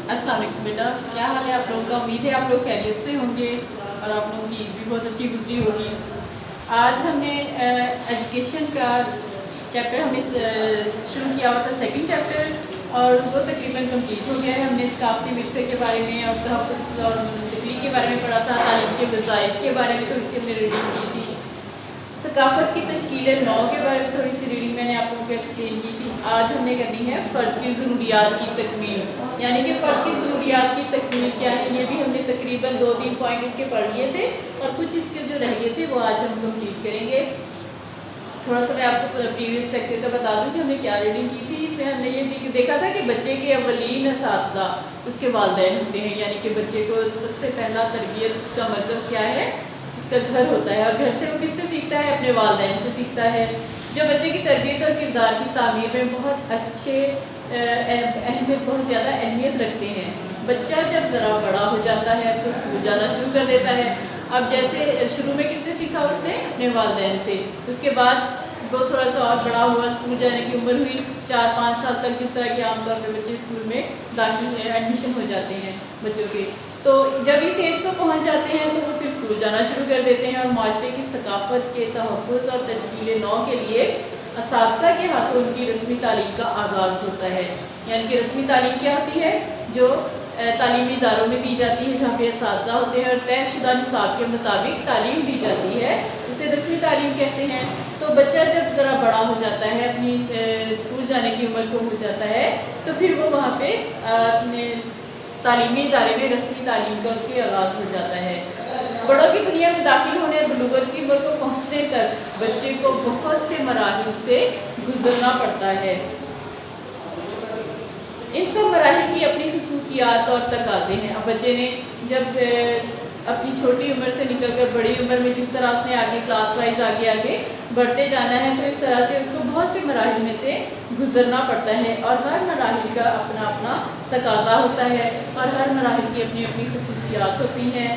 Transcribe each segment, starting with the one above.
अस्सलाम वालेकुम बेटा, क्या हाल है आप लोगों का। उम्मीद है आप लोग खैरियत से होंगे और आप लोगों की ईद भी बहुत अच्छी गुजरी होगी। आज हमने एजुकेशन का चैप्टर हमने शुरू किया हुआ था, सेकंड चैप्टर, और वो तकरीबन कंप्लीट हो गया है। हमने सकाफ़ती विरसे के बारे में और तहफ़्फ़ुज़ और मुंतक़ली के बारे में पढ़ा था, तालीम के वज़ाइफ के बारे में थोड़ी सी हमने रीडिंग की थी, सकाफ़त की तश्कील नौ के बारे में थोड़ी सी रीडिंग मैंने आप लोगों को एक्सप्लेन की थी। आज हमने करनी है फ़र्द की ज़रूरियात की तकमील, यानी कि फ़र्द की ज़रूरियात की तकमील क्या है। ये भी हमने तकरीबन 2-3 पॉइंट इसके पढ़ लिए थे और कुछ इसके जो रह गए थे वो आज हम कंप्लीट करेंगे। थोड़ा सा मैं आपको प्रीवियस लेक्चर का बता दूं कि हमने क्या रीडिंग की थी। इसमें हमने ये देखा था कि बच्चे के अवलीन असातिज़ा उसके वालिदैन होते हैं, यानी कि बच्चे को सबसे पहला तरबियत का मरकज़ क्या है, उसका घर होता है। और घर से वो किससे सीखता है, अपने वालिदैन से सीखता है, जो बच्चे की तरबियत और किरदार की तामीर में बहुत अच्छे बहुत ज़्यादा अहमियत रखते हैं। बच्चा जब ज़रा बड़ा हो जाता है तो स्कूल जाना शुरू कर देता है। अब जैसे शुरू में किसने सीखा, उसने अपने वालिदैन से। उसके बाद वो थोड़ा सा और बड़ा हुआ, स्कूल जाने की उम्र हुई 4-5 साल तक, जिस तरह के आमतौर पर बच्चे स्कूल में दाखिल एडमिशन हो जाते हैं बच्चों के। तो जब इस एज को पहुंच जाते हैं तो वो फिर स्कूल जाना शुरू कर देते हैं और माशरे की सकाफ़त के तहफ़्फ़ुज़ और तश्कील नौ के लिए असातिज़ा के हाथों उनकी रस्मी तालीम का आगाज़ होता है। यानी कि रस्मी तालीम क्या होती है, जो तालीमी इदारों में दी जाती है, जहाँ पे असातिज़ा होते हैं और तयशुदा निसाब के मुताबिक तालीम दी जाती है, उसे रस्मी तालीम कहते हैं। तो बच्चा जब ज़रा बड़ा हो जाता है, अपनी स्कूल जाने की उम्र को हो जाता है, तो फिर वो वहाँ पे अपने तालीमी इदारे में रस्मी तालीम का उसके आगाज़ हो जाता है। बड़ों की दुनिया में दाखिल होने और बलूगत की उम्र को पहुँचने तक बच्चे को बहुत से मराहिल से गुजरना पड़ता है। इन सब मराहिल की अपनी खुसूसियात और तकाज़े हैं। अब बच्चे ने जब अपनी छोटी उम्र से निकलकर बड़ी उम्र में जिस तरह उसने आगे क्लास वाइज आगे बढ़ते जाना है, तो इस तरह से उसको बहुत से मराहिल में से गुजरना पड़ता है और हर मराहिल का अपना अपना तकाज़ा होता है और हर मराहिल की अपनी अपनी खुसूसियात होती हैं।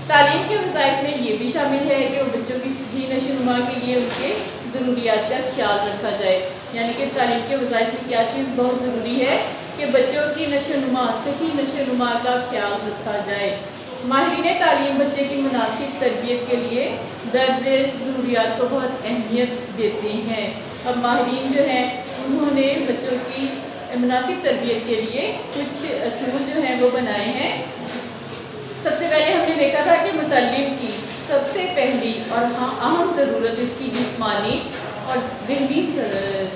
तालीम के वज़ाइफ में ये भी शामिल है कि वो बच्चों की सही नशोनुमा के लिए उनके ज़रूरियात का ख्याल रखा जाए। यानी कि तालीम के वज़ाइफ में क्या चीज़ बहुत ज़रूरी है कि बच्चों की नशोनुमा, सही नशोनुमा का ख्याल रखा जाए। माहिरीन तालीम बच्चे की मुनासिब तरबियत के लिए दर्ज ज़रूरियात को बहुत अहमियत देते हैं। अब माहिरीन जो हैं उन्होंने बच्चों की मुनासिब तरबियत के लिए कुछ असूल जो हैं वो बनाए हैं। सबसे पहले हमने देखा था कि मुतल्लिम की सबसे पहली और अहम ज़रूरत इसकी जिस्मानी और ज़हनी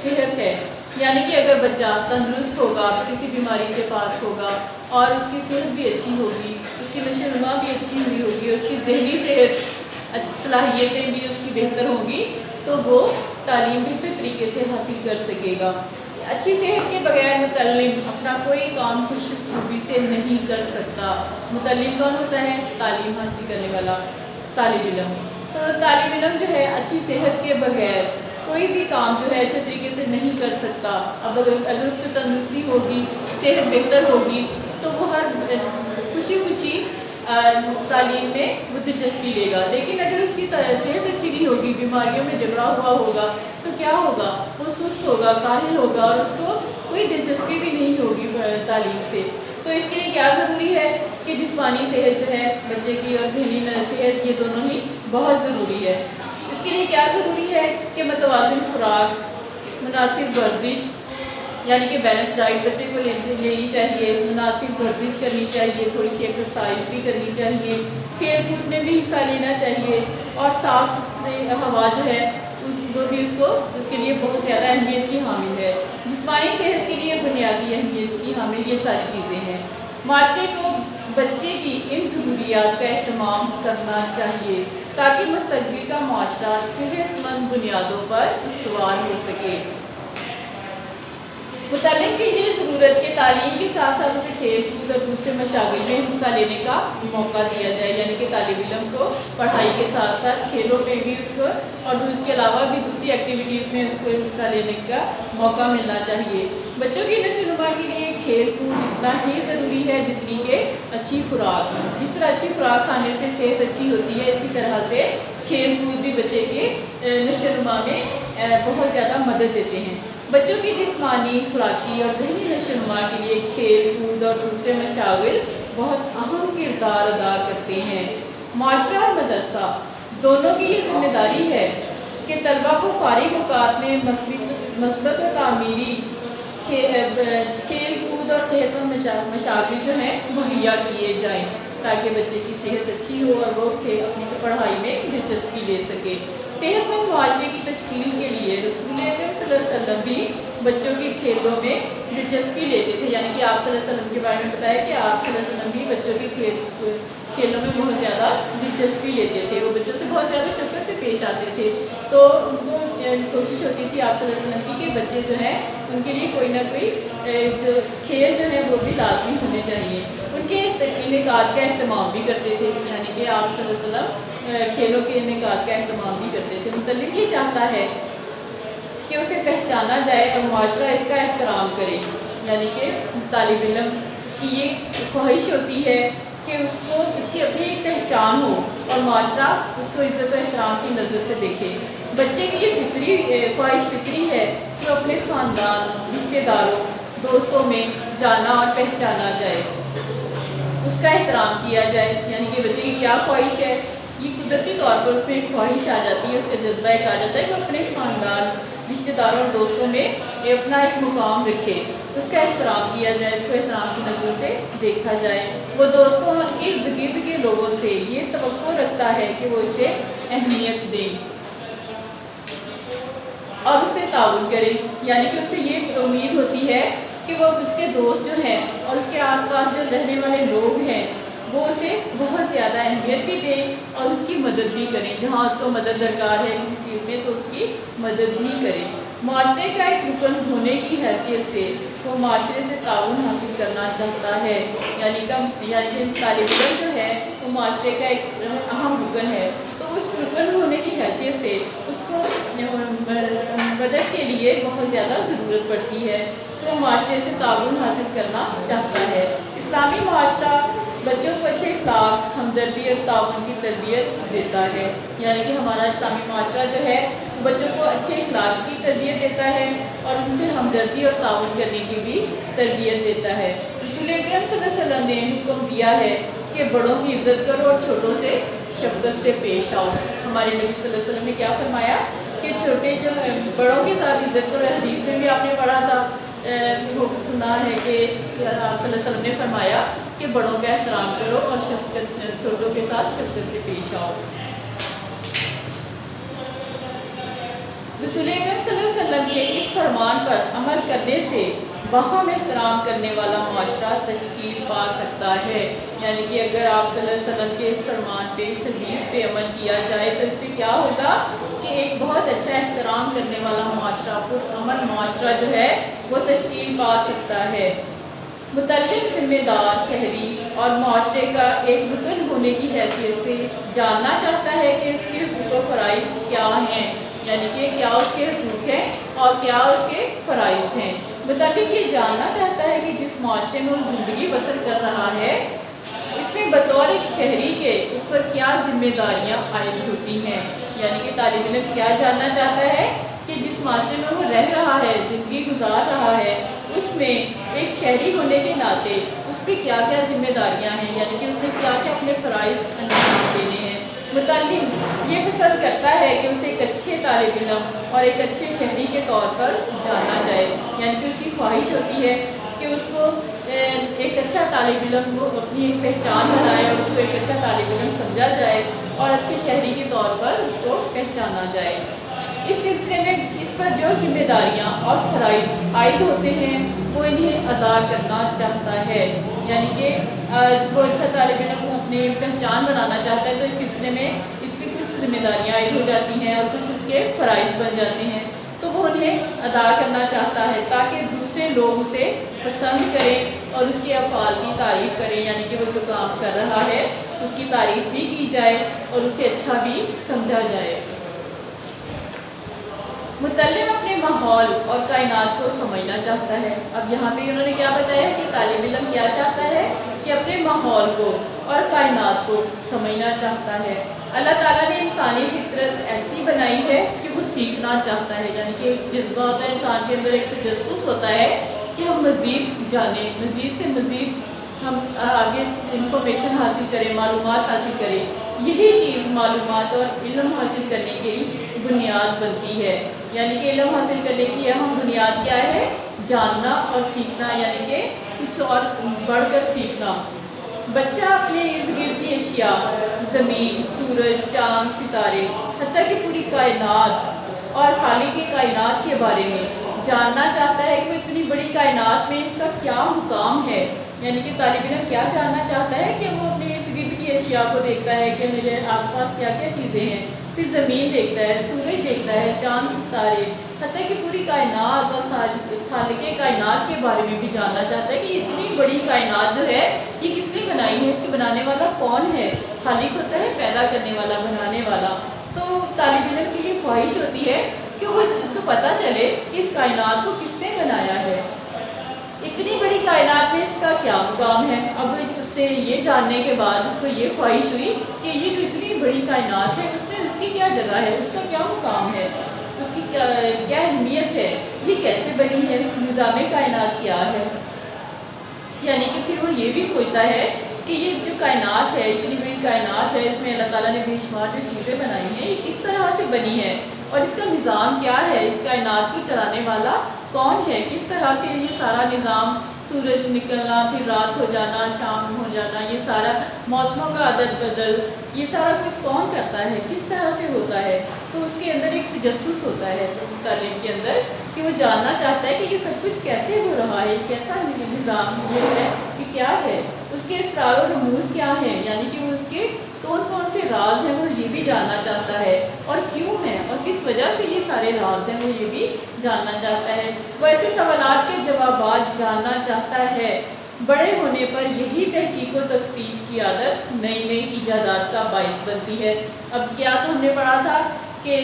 सेहत है। यानी कि अगर बच्चा तंदुरुस्त होगा, किसी बीमारी से पाक होगा और उसकी सेहत भी अच्छी होगी, उसकी नशोनुमा भी अच्छी हुई होगी, उसकी ज़हनी सेहत सलाहियतें भी उसकी बेहतर होंगी, तो वो तालीम बेहतर तरीके से हासिल कर सकेगा। अच्छी सेहत के बगैर मुतल्लिम अपना कोई काम खुशूबी से नहीं कर सकता। मुतल्लिम कौन होता है, तालीम हासिल करने वाला तालिब इल्म। तो तालिब इल्म जो है अच्छी सेहत के बगैर कोई भी काम जो है अच्छे तरीके से नहीं कर सकता। अब अगर उसकी तंदुरुस्ती होगी, सेहत बेहतर होगी, तो वो हर खुशी खुशी तालीम में वो दिलचस्पी लेगा। लेकिन अगर उसकी सेहत अच्छी नहीं होगी, बीमारियों में झगड़ा हुआ होगा, तो क्या होगा, वो सुस्त होगा, काहिल होगा और उसको कोई दिलचस्पी भी नहीं होगी तालीम से। तो इसके लिए क्या ज़रूरी है कि जिस्मानी सेहत जो है बच्चे की और ज़हनी सेहत, ये दोनों ही बहुत ज़रूरी है। इसके लिए क्या ज़रूरी है कि मतवाज़िन खुराक, मुनासिब वर्जिश, यानी कि बैलेंस डाइट बच्चे को लेनी चाहिए, मुनासिब वर्जिश करनी चाहिए, थोड़ी सी एक्सरसाइज भी करनी चाहिए, खेल कूद में भी हिस्सा लेना चाहिए और साफ़ सुथरी हवा जो है वो भी उसके लिए बहुत ज़्यादा अहमियत की हामिल है। जिस्मानी सेहत के लिए बुनियादी अहमियत की हामिल ये सारी चीज़ें हैं। माशरे को बच्चे की इन ज़रूरियात का एहतमाम करना चाहिए ताकि मुस्तक़बिल का माशरा सेहतमंद बुनियादों पर इस्तवार हो सके। मुतल्लिम की ये ज़रूरत के तालीम के साथ साथ उसे खेल कूद और दूसरे मशागिल में हिस्सा लेने का मौका दिया जाए। यानी कि तालिब इल्म को पढ़ाई के साथ साथ खेलों में भी उसको और इसके अलावा भी दूसरी एक्टिविटीज़ में उसको हिस्सा लेने का मौका मिलना चाहिए। बच्चों की नशोनुमा के लिए खेल कूद इतना ही ज़रूरी है जितनी कि अच्छी खुराक। जिस तरह अच्छी खुराक खाने से सेहत अच्छी होती है, इसी तरह से खेल कूद भी बच्चे के नशोनुमा में बहुत ज़्यादा मदद देते हैं। बच्चों की जिस्मानी, खुराकी और जहनी नशोनुमा के लिए खेल कूद और दूसरे मशागिल बहुत अहम किरदार अदा करते हैं। माशरा और मदरसा दोनों की ये जिम्मेदारी है कि तलबा को फारिग औकात में मस्बत और तामीरी खेल कूद और सेहतमंद मशागिल जो हैं मुहैया किए जाएँ, ताकि बच्चे की सेहत अच्छी हो और वो अपनी पढ़ाई में दिलचस्पी ले सके। सेहतमंद मुआशरे की तश्कील के लिए रसूल अकरम सल्लल्लाहु अलैहि वसल्लम भी बच्चों की खेलों में दिलचस्पी लेते थे, यानी कि आप सल्लल्लाहु अलैहि वसल्लम के बारे में बताया कि आप सल्लल्लाहु अलैहि वसल्लम भी बच्चों की खेलों में बहुत ज़्यादा दिलचस्पी लेते थे। वो बच्चों से बहुत ज़्यादा शफ़क़त से पेश आते थे, तो उनको कोशिश होती थी आप सल्लल्लाहु अलैहि वसल्लम की कि बच्चे जो हैं उनके लिए कोई ना कोई जो खेल जो है वो भी लाजमी होने चाहिए। उनके इनेकाद का अहतमाम भी करते थे, यानी कि आप सल्लल्लाहु अलैहि वसल्लम खेलों के इनेकाद का अहतमाम भी करते थे। मुतल्लिम ये चाहता है कि उसे पहचाना जाए और माशरा इसका एहतराम करे, यानी कि तालिब इल्म की ये ख्वाहिश होती है कि उसको उसकी अपनी एक पहचान हो और माशरा उसको इज़्ज़त और एहतराम की नज़र से देखे। बच्चे की ये फितरी ख्वाहिश फितरी है कि अपने ख़ानदान, रिश्तेदारों, दोस्तों में जाना और पहचाना जाए, उसका एहतराम किया जाए। यानी कि बच्चे की क्या ख्वाहिश है, ये कुदरती तौर पर उसमें एक ख्वाहिश आ जाती है, उसका जज्बा एक आ जाता है कि अपने ख़ानदान, रिश्तेदारों और दोस्तों में ये अपना एक मुकाम रखे, उसका एहतराम किया जाए, उसको एहतराम की नज़र से देखा जाए। वो दोस्तों और इर्द गिर्द के लोगों से ये तवक्को रखता है कि वो इसे अहमियत दें और उससे ताउन करें, यानी कि उससे ये उम्मीद होती है कि वो उसके दोस्त जो हैं और उसके आसपास जो रहने वाले लोग हैं वो उसे बहुत ज़्यादा अहमियत भी दें और उसकी मदद भी करें। जहाँ उसको मदद दरकार है किसी चीज़ में तो उसकी मदद भी करें। माशरे का एक रुकन होने की हैसियत से वो माशरे से ताउन हासिल करना चाहता है, यानी कि तालिब इल्म जो है वो माशरे का एक अहम रुकन है, तो उस रुकन होने की हैसियत से उसको मदद के लिए बहुत ज़्यादा ज़रूरत पड़ती है, तो माशरे से ताउन हासिल करना चाहता है। इस्लामी माशरा बच्चों को अच्छे अखलाक, हमदर्दी और ताउन की तरबियत देता है, यानी कि हमारा इस्लामी माशरा जो है बच्चों को अच्छे अखलाक की तरबियत देता है और उनसे हमदर्दी और ताउन करने की भी तरबियत देता है। रसूल अकरम सल्लल्लाहु अलैहि वसल्लम ने हुक्म दिया है कि बड़ों की इज़्ज़त करो और छोटों से शफ़क़त से पेश आओ। हमारे नबी सल्लल्लाहु अलैहि वसल्लम ने क्या फरमाया कि छोटे जो बड़ों के साथ इज़्ज़त करो। हदीस में भी आपने पढ़ा था, सुना है कि आप सल्लल्लाहु अलैहि वसल्लम ने फरमाया कि बड़ों का एहतराम करो और शफ़क़त छोटों के साथ शफ़क़त से पेश आओ। रसूल अकरम सल्लल्लाहु अलैहि वसल्लम के इस फरमान पर अमल करने से बाहम एहतराम करने वाला माशरा तश्कील पा सकता है, यानी कि अगर आप सल्लल्लाहु अलैहि वसल्लम के इस फरमान पे, इस हदीस पे अमल किया जाए तो इससे क्या होगा कि एक बहुत अच्छा एहतराम करने वाला माशरा, पुरअमन माशरा जो है वो तश्कील पा सकता है। मुतल्लिम ज़िम्मेदार शहरी और माशरे का एक रुकन होने की हैसियत से जानना चाहता है कि इसके हुकूक व फ़राइज़ क्या हैं, यानी कि क्या उसके हुकूक हैं और क्या उसके फ़राइज़ हैं। मुतल्लिम ये जानना चाहता है कि जिस माशरे में वो ज़िंदगी बसर कर रहा है इसमें बतौर एक शहरी के उस पर क्या ज़िम्मेदारियाँ आयद होती हैं, यानी कि तालिब इल्म क्या जानना चाहता है कि जिस माशरे में वो रह रहा है, ज़िंदगी गुजार रहा है, उसमें एक शहरी होने के नाते उस पर क्या क्या ज़िम्मेदारियाँ हैं, यानी कि उसने क्या क्या अपने फ़राइज़ अंजाम देने हैं। मुतल्लिम ये पसंद करता है कि उसे एक अच्छे तालिब इल्म और एक अच्छे शहरी के तौर पर जाना जाए, यानी कि उसकी ख्वाहिश होती है कि उसको एक अच्छा तालिब इल्म को अपनी एक पहचान बनाए और उसको एक अच्छा तालिब इल्म समझा जाए और अच्छे शहरी के तौर पर उसको पहचाना जाए। इस सिलसिले में इस पर जो जिम्मेदारियाँ और फ़राइज़ आयद होते हैं वो इन्हें अदा करना चाहता है, यानी कि वो अच्छा तालिब इल्म अपनी पहचान बनाना चाहता है, तो इस सिलसिले में इसकी कुछ जिम्मेदारियाँ आयद हो जाती हैं और कुछ उसके फ़राइज़ बन जाते हैं, तो वो उन्हें अदा करना चाहता है ताकि दूसरे लोग उसे पसंद करें और उसके अफ़आल की तारीफ़ करें, यानी कि वो जो काम कर रहा है उसकी तारीफ़ भी की जाए और उसे अच्छा भी समझा जाए। मुतल्लिम अपने माहौल और कायनात को समझना चाहता है। अब यहाँ पे उन्होंने क्या बताया कि तालिब इल्म क्या चाहता है कि अपने ماحول کو اور کائنات کو سمجھنا چاہتا ہے۔ اللہ تعالیٰ نے انسانی فطرت ایسی بنائی ہے کہ وہ سیکھنا چاہتا ہے، یعنی کہ ایک جذبہ ہوتا ہے انسان کے اندر، ایک تجسس ہوتا ہے کہ ہم مزید جانیں، مزید سے مزید ہم آگے انفارمیشن حاصل کریں، معلومات حاصل کریں۔ یہی چیز معلومات اور علم حاصل کرنے کی بنیاد بنتی ہے، یعنی کہ علم حاصل کرنے کی اہم بنیاد کیا ہے؟ جاننا اور سیکھنا، یعنی کہ کچھ اور بڑھ کر سیکھنا۔ بچہ اپنے ارد گرد کی اشیاء، زمین، سورج، چاند، ستارے، حتیٰ کہ پوری کائنات اور خالق کائنات کے بارے میں جاننا چاہتا ہے کہ وہ اتنی بڑی کائنات میں اس کا کیا مقام ہے، یعنی کہ طالب علم کیا جاننا چاہتا ہے کہ وہ اپنے ارد گرد کی اشیاء کو دیکھتا ہے کہ میرے آس پاس کیا کیا چیزیں ہیں، پھر زمین دیکھتا ہے، سورج دیکھتا ہے، چاند، ستارے، حتیٰ کہ پوری کائنات اور خالق کائنات کے بارے میں بھی جاننا چاہتا ہے کہ اتنی بڑی کائنات جو ہے یہ کس نے بنائی ہے، اس کے بنانے والا کون ہے؟ خالق ہوتا ہے پیدا کرنے والا، بنانے والا۔ تو طالب علم کی یہ خواہش ہوتی ہے کہ وہ اس کو پتہ چلے کہ اس کائنات کو کس نے بنایا ہے، اتنی بڑی کائنات میں اس کا کیا مقام ہے۔ اب اس نے یہ جاننے کے بعد اس کو یہ خواہش ہوئی کہ یہ جو اتنی بڑی کائنات ہے اس میں اس کی کیا جگہ ہے، اس کا کیا مقام ہے، اس کی کیا اہمیت ہے، یہ کیسے بنی ہے، نظام کائنات کیا ہے۔ یعنی کہ پھر وہ یہ بھی سوچتا ہے کہ یہ جو کائنات ہے، اتنی بڑی کائنات ہے، اس میں اللہ تعالیٰ نے بے شمار جو چیزیں بنائی ہیں یہ کس طرح سے بنی ہے، اور اس کا نظام کیا ہے، اس کائنات کو چلانے والا کون ہے، کس طرح سے یہ سارا نظام، سورج نکلنا پھر رات ہو جانا، شام ہو جانا، یہ سارا موسموں کا عدد بدل، یہ سارا کچھ کون کرتا ہے، کس طرح سے ہوتا ہے۔ تو اس کے اندر ایک تجسس ہوتا ہے تعلیم کے اندر کہ وہ جاننا چاہتا ہے کہ یہ سب کچھ کیسے ہو رہا ہے، کیسا نظام یہ ہے، یہ کیا ہے، اس کے اسرار و رموز کیا ہیں، یعنی کہ وہ اس کے کون کون سے راز ہیں وہ یہ بھی جاننا چاہتا ہے، اور کیوں ہیں اور کس وجہ سے یہ سارے راز ہیں وہ یہ بھی جاننا چاہتا ہے۔ وہ ایسے سوالات کے جوابات جاننا چاہتا ہے۔ بڑے ہونے پر یہی تحقیق و تفتیش کی عادت نئی نئی ایجادات کا باعث بنتی ہے۔ اب کیا تو ہم نے پڑھا تھا کہ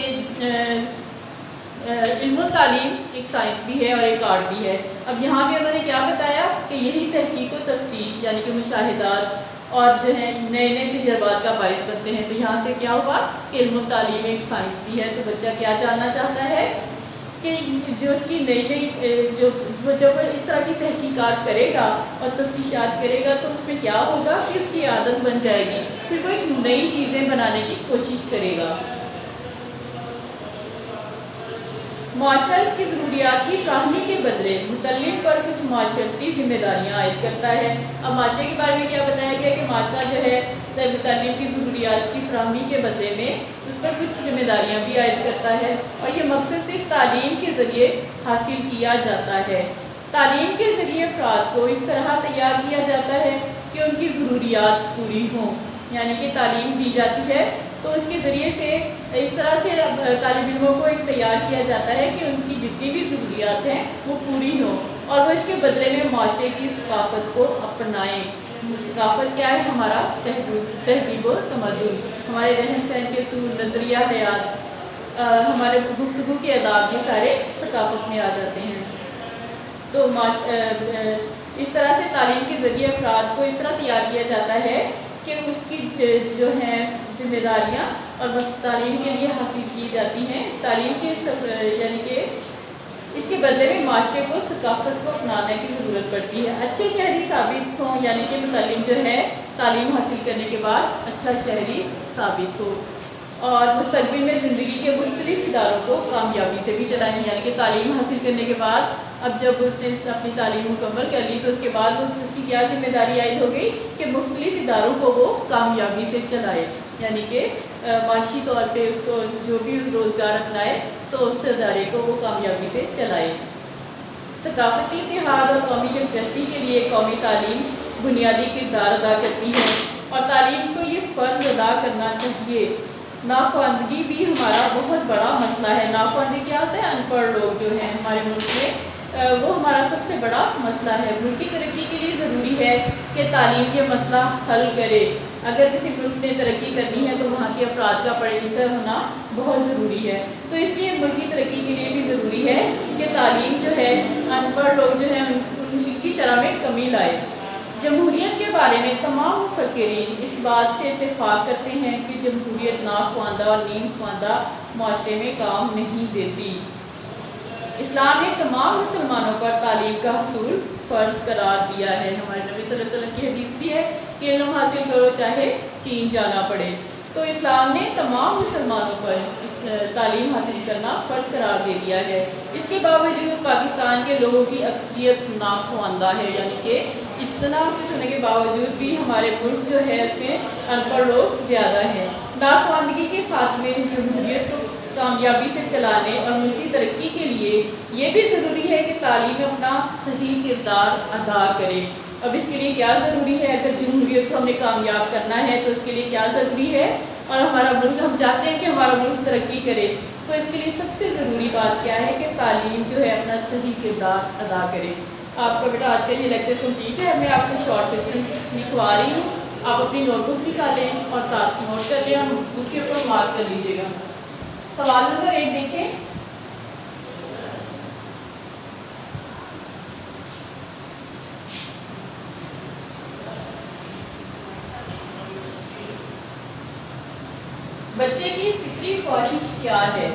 علم و تعلیم ایک سائنس بھی ہے اور ایک آرٹ بھی ہے۔ اب یہاں بھی انہوں نے کیا بتایا کہ یہی تحقیق و تفتیش یعنی کہ مشاہدات اور جو ہے نئے نئے تجربات کا باعث بنتے ہیں۔ تو یہاں سے کیا ہوا کہ علم و تعلیم ایک سائنس بھی ہے۔ تو بچہ کیا جاننا چاہتا ہے کہ جو اس کی نئی نئی جب اس طرح کی تحقیقات کرے گا اور تفتیشات کرے گا تو اس میں کیا ہوگا کہ اس کی عادت بن جائے گی، پھر وہ ایک نئی چیزیں بنانے کی کوشش کرے گا۔ معاشرہ اس کی ضروریات کی فراہمی کے بدلے متعلم پر کچھ معاشرتی ذمہ داریاں عائد کرتا ہے۔ اب معاشرے کے بارے میں کیا بتایا گیا کہ معاشرہ جو ہے متعلم کی ضروریات کی فراہمی کے بدلے میں اس پر کچھ ذمہ داریاں بھی عائد کرتا ہے، اور یہ مقصد صرف تعلیم کے ذریعے حاصل کیا جاتا ہے۔ تعلیم کے ذریعے افراد کو اس طرح تیار کیا جاتا ہے کہ ان کی ضروریات پوری ہوں، یعنی کہ تعلیم دی جاتی ہے تو اس کے ذریعے سے اس طرح سے طالب علموں کو ایک تیار کیا جاتا ہے کہ ان کی جتنی بھی ضروریات ہیں وہ پوری ہوں، اور وہ اس کے بدلے میں معاشرے کی ثقافت کو اپنائیں۔ ثقافت کیا ہے؟ ہمارا تہذیب و تمدن، ہمارے رہن سہن کے اصول، نظریہ حیات، ہمارے گفتگو کے آداب، یہ سارے ثقافت میں آ جاتے ہیں۔ تو اس طرح سے تعلیم کے ذریعے افراد کو اس طرح تیار کیا جاتا ہے کہ اس کی جو ہیں ذمہ داریاں اور وقت تعلیم کے لیے حاصل کی جاتی ہیں۔ اس تعلیم کے یعنی کہ اس کے بدلے میں معاشرے کو ثقافت کو اپنانے کی ضرورت پڑتی ہے۔ اچھے شہری ثابت ہوں، یعنی کہ متعلم جو ہے تعلیم حاصل کرنے کے بعد اچھا شہری ثابت ہو، اور مستقبل میں زندگی کے مختلف اداروں کو کامیابی سے بھی چلائیں، یعنی کہ تعلیم حاصل کرنے کے بعد اب جب اس نے اپنی تعلیم مکمل کر لی تو اس کے بعد اس کی کیا ذمہ داری عائد ہو گئی کہ مختلف اداروں کو وہ کامیابی سے چلائے، یعنی کہ معاشی طور پہ اس کو جو بھی روزگار اپنائے تو اس ادارے کو وہ کامیابی سے چلائے۔ ثقافتی اتحاد اور قومی یکجہتی کے لیے قومی تعلیم بنیادی کردار ادا کرتی ہے، اور تعلیم کو یہ فرض ادا کرنا چاہیے۔ ناخواندگی بھی ہمارا بہت بڑا مسئلہ ہے۔ ناخواندگی کیا ہوتا ہے؟ ان پڑھ لوگ جو ہیں ہمارے ملک میں، وہ ہمارا سب سے بڑا مسئلہ ہے۔ ملک کی ترقی کے لیے ضروری ہے کہ تعلیم یہ مسئلہ حل کرے۔ اگر کسی ملک نے ترقی کرنی ہے تو وہاں کے افراد کا پڑھے لکھے ہونا بہت ضروری ہے۔ تو اس لیے ملک کی ترقی کے لیے بھی ضروری ہے کہ تعلیم جو ہے ان پڑھ لوگ جو ہیں ان کی شرح میں کمی لائے۔ جمہوریت کے بارے میں تمام مفکرین اس بات سے اتفاق کرتے ہیں کہ جمہوریت ناخواندہ اور نیم خواندہ معاشرے میں کام نہیں دیتی۔ اسلام نے تمام مسلمانوں پر تعلیم کا حصول فرض قرار دیا ہے۔ ہمارے نبی صلی اللہ علیہ وسلم کی حدیث بھی ہے کہ علم حاصل کرو چاہے چین جانا پڑے۔ تو اسلام نے تمام مسلمانوں پر تعلیم حاصل کرنا فرض قرار دے دیا ہے۔ اس کے باوجود پاکستان کے لوگوں کی اکثریت ناخواندہ ہے، یعنی کہ اتنا کچھ ہونے کے باوجود بھی ہمارے ملک جو ہے اس میں ان پڑھ لوگ زیادہ ہیں۔ ناخواندگی کے خاتمے، جمہوریت کو کامیابی سے چلانے اور ملکی ترقی کے لیے یہ بھی ضروری ہے کہ تعلیم اپنا صحیح کردار ادا کرے۔ اب اس کے لیے کیا ضروری ہے؟ اگر جمہوریت کو ہم نے کامیاب کرنا ہے تو اس کے لیے کیا ضروری ہے؟ اور ہمارا ملک، ہم چاہتے ہیں کہ ہمارا ملک ترقی کرے، تو اس کے لیے سب سے ضروری بات کیا ہے کہ تعلیم جو ہے اپنا صحیح کردار ادا کرے۔ آپ کا بیٹا آج کا یہ لیکچر کمپلیٹ ہے۔ میں آپ کو شارٹ کوسچنس لکھوا رہی ہوں، آپ اپنی نوٹ بک نکالیں اور ساتھ نوٹ کر لیں، ہم بک کے اوپر مارک کر لیجیے گا۔ سوال نمبر 1 دیکھیں۔ بچے کی فطری خواہش کیا ہے؟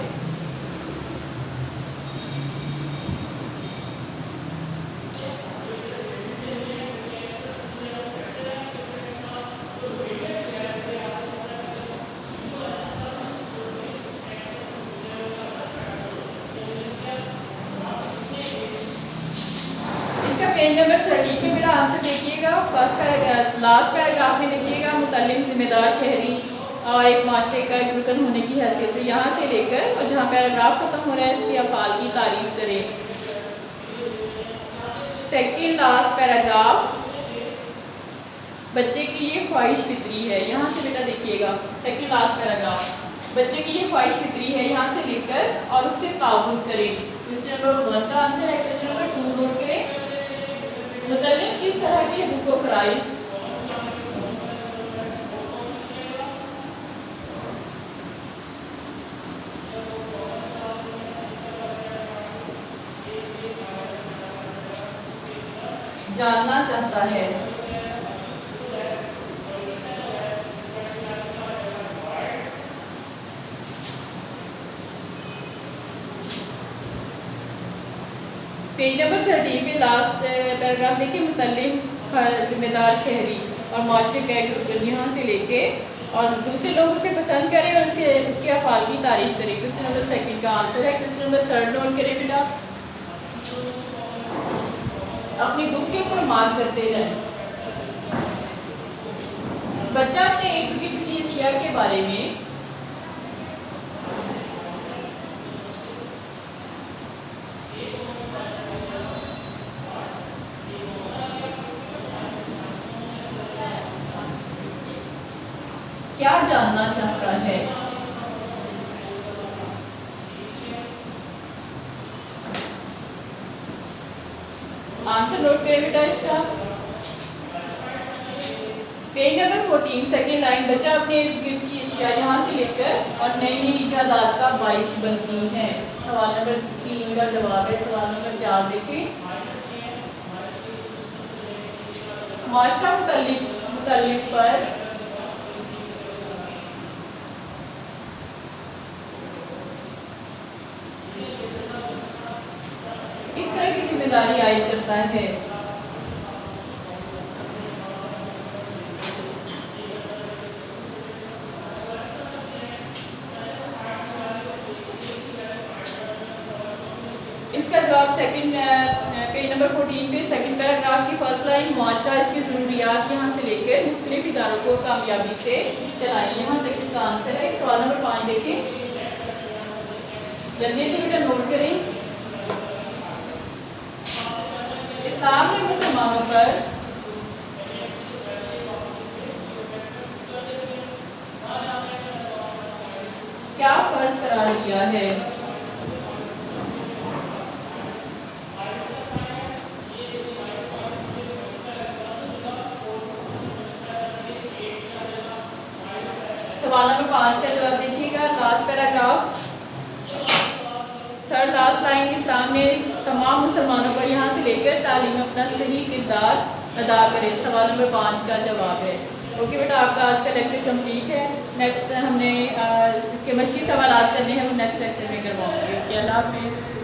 پیج نمبر 30 میں میرا آنسر دیکھیے گا۔ فرسٹ پیراگراف، لاسٹ پیراگراف میں دیکھیے گا متعلم ذمہ دار شہری اور ایک معاشرے کا ایک رکن ہونے کی حیثیت سے یہاں سے لے کر اور جہاں پیراگراف ختم ہو رہا ہے اس کے افعال کی تعریف کریں۔ سیکنڈ لاسٹ پیراگراف، بچے کی یہ خواہش فطری ہے، یہاں سے بیٹا دیکھیے گا سیکنڈ لاسٹ پیراگراف، بچے کی یہ خواہش فطری ہے، یہاں سے لے کر اور اس سے تعاون کریں۔ کوسچن نمبر 1 کا آنسر ہے۔ کوسچن نمبر 2 نوٹ کریں، متعلم کس طرح کے حقوق و فرائض جاننا چاہتا ہے؟ پیج نمبر 30 پہ لاسٹ پیراگراف دیکھیں، متعلم ذمہ دار شہری اور معاشرے کا ایک رکن، یہاں سے لے کے اور دوسرے لوگ اسے پسند کریں اور اس کے افعال کی تعریف کریں۔ کوسچن نمبر 2 کا آنسر ہے۔ کوسچن نمبر 3 نوٹ کریں بیٹا، اپنی بک کے اوپر مارک کرتے جائیں۔ بچہ اپنے ارد گرد کی اشیاء کے بارے میں کیا جاننا چاہتا ہے؟ آنسر نوٹ کریں بیٹا اس کا۔ پیج نمبر 14 سیکنڈ لائن، بچہ اپنے ارد گرد کی اشیاء یہاں سے لے کر اور نئی نئی ایجادات کا باعث بنتی ہیں۔ سوال نمبر 3 کا جواب ہے۔ سوال نمبر 4 دیکھیں، معاشرہ متعلق پر کس طرح کی ذمہ داری عائد کرتا ہے؟ اس کا جواب سیکنڈ پیج نمبر 14 پہ سیکنڈ پیراگراف کی فرسٹ لائن، معاشرہ اس کی ضروریات یہاں سے لے کر مختلف اداروں کو کامیابی سے چلائیں، یہاں تک اس کا آنسر ہے۔ سوال نمبر 5 دیکھیں، جلدی سے بیٹا نوٹ کریں۔ اسلام نے مسلمانوں پر کیا فرض قرار دیا ہے؟ سوال نمبر 5 کا جواب دیکھیے گا، last paragraph third last line, اسلام نے تمام مسلمانوں پر یہاں سے لے کر تعلیم اپنا صحیح کردار ادا کرے. سوال نمبر 5 کا جواب ہے. اوکے بیٹا آپ کا آج کا لیکچر کمپلیٹ ہے. نیکسٹ ہم نے اس کے مشقی سوالات کرنے ہیں وہ نیکسٹ لیکچر میں کرواؤں گی. اوکے اللہ حافظ.